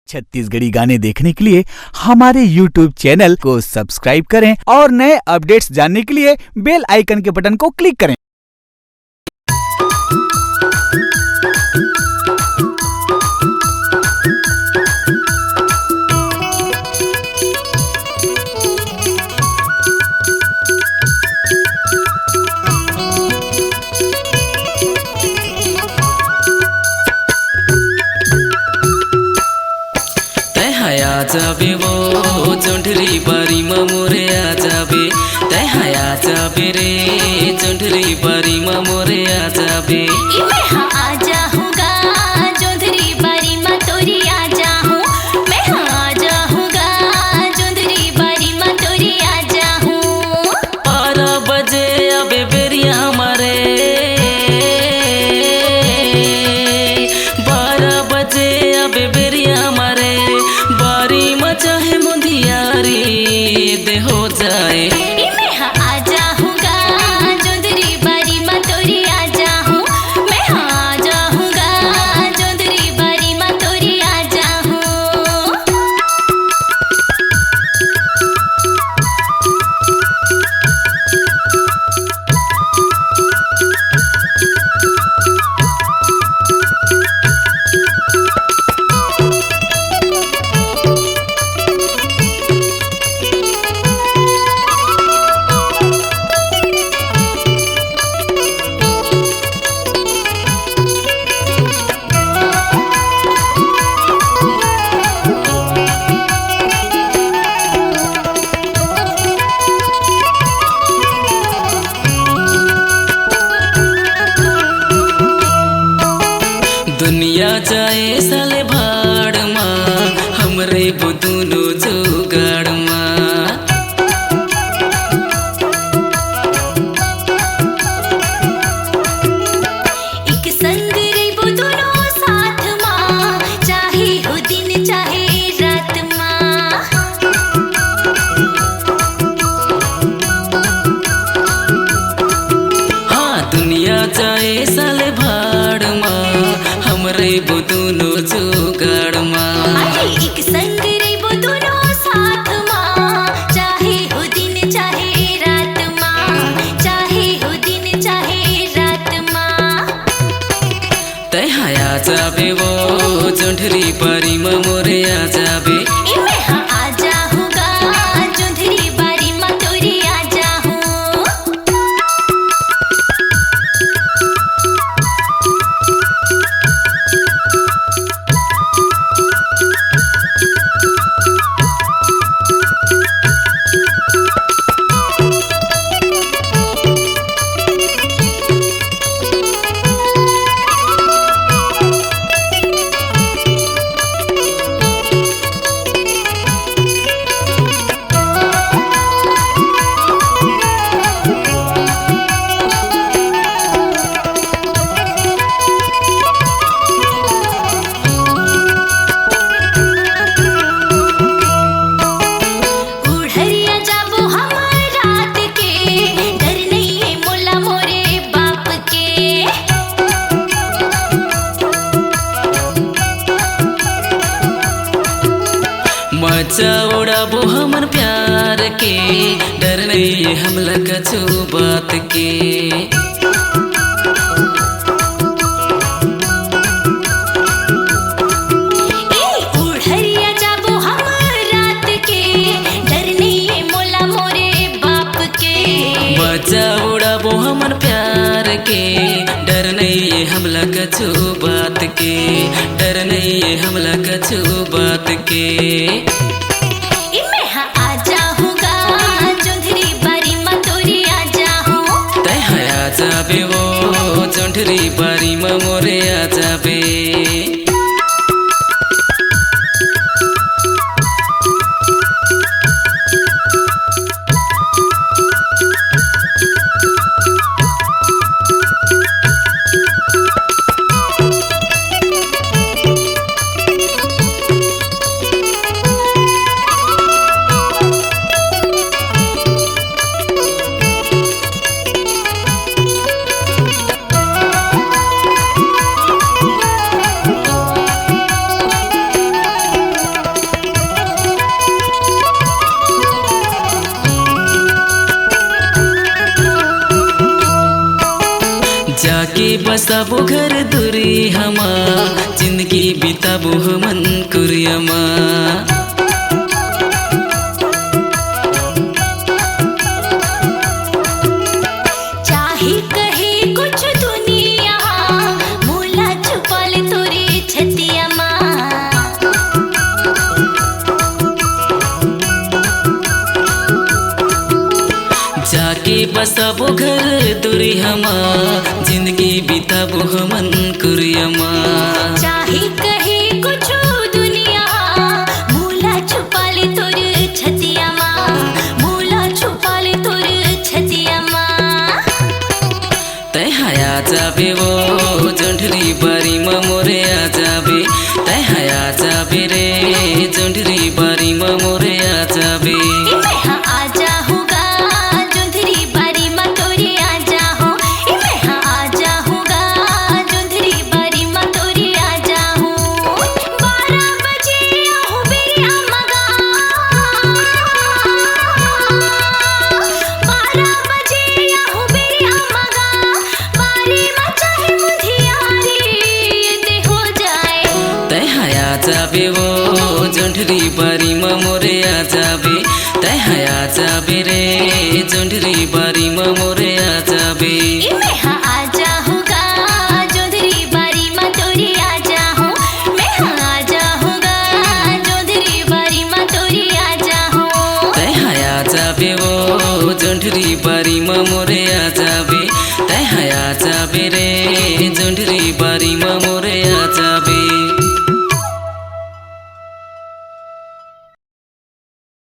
छत्तीसगढ़ी गाने देखने के लिए हमारे YouTube चैनल को सब्सक्राइब करें और नए अपडेट्स जानने के लिए बेल आइकन के बटन को क्लिक करें। आ जाबे वो जोंढरी बारी मोरे आ जाबे तय आ जाबे रे जोंढरी बारी मोरे आ जाबे मैं हाँ आ जाऊँगा जोंधरी बारी माँ तोरी आ जाऊँ मैं हाँ आ जाऊँगा जोंधरी बारी माँ तोरी आ जाऊँ 12 बजे अबे बेरिया मारे 12 बजे अबे बेरिया मारे बारी में चाहे मुंदियारी दे हो जाए मैं हाँ आ जाऊँगा जोंधरी बारी माँ तोरी आ जाऊँ मैं हाँ आ जाऊँगा जोंधरी बारी माँ तोरी आ जाऊँ दुनिया जाए साले भाड़ माँ हमरे बुदुनो जुगाड़ माँ एक संग रेबो दोनों साथ माँ चाहे हो दिन चाहे रात माँ हाँ दुनिया जाए साले भाड़ माँ हमरे बुदुनो जुगाड़ माँ अरे एक संग रेबो दोनों साथ माँ चाहे हो दिन चाहे रात माँ चाहे हो दिन चाहे रात माँ तय आ जाबे वो जोंढरी बारी मोरे आ जाबे मैं हाँ आ जाऊँगा जोंधरी बारी माँ तोरी आ जाऊँ उड़हरिया जाबो हम रात के डर नहीं है मोला मोरे बाप के मजा उड़ाबो हमर प्यार के डर नहीं हमला कछु बात के उड़हरिया जाबो हम रात के डर नहीं है मोला मोरे बाप के मजा उड़ाबो हमर प्यार के डर नहीं हमला कछु बात के डर नहीं हमला कछु बात के मैं हाँ आ जाऊँगा जोंधरी बारी माँ तोरी आ जाऊँ तय आ जाबे वो जोंढरी बारी मोरे आ जाबे जाके बसाबो घर दूरी हमा जिंदगी बिताबो हमन कुरियमा चाहे कहे कुछ दुनिया मोला छुपा ले तोरे छतिया माँ जाके बसाबो घर दूरी हमा जिंदगी बिताबो हमन कुरियमा चाहे कहे कुछ दुनिया मोला छुपा ले तोर छतिया माँ मोला छुपा ले तोर छतिया माँ तै हया जाबे वो जोंढरी बारी मा मोरे आ जाबे तै हया जाबे रे जोंढरी बारी मा मोरे आ जाबे मैं हाँ आ जाऊँगा जोंधरी बारी माँ तोरे आ जाऊँ मैं हाँ आ जाऊँगा जोंधरी बारी माँ तोरे आ जाऊँ 12 बजे आहूँ मेरी अम्मा गा 12 बजे आहूँ मेरी अम्मा गा बारी माँ चाहे मुधियारी ये हो जाए तै हया जाबे वो जोंढरी बारी मा मोरे आ जाबे तै हया जाबे रे जोंढरी बारी मा मोरे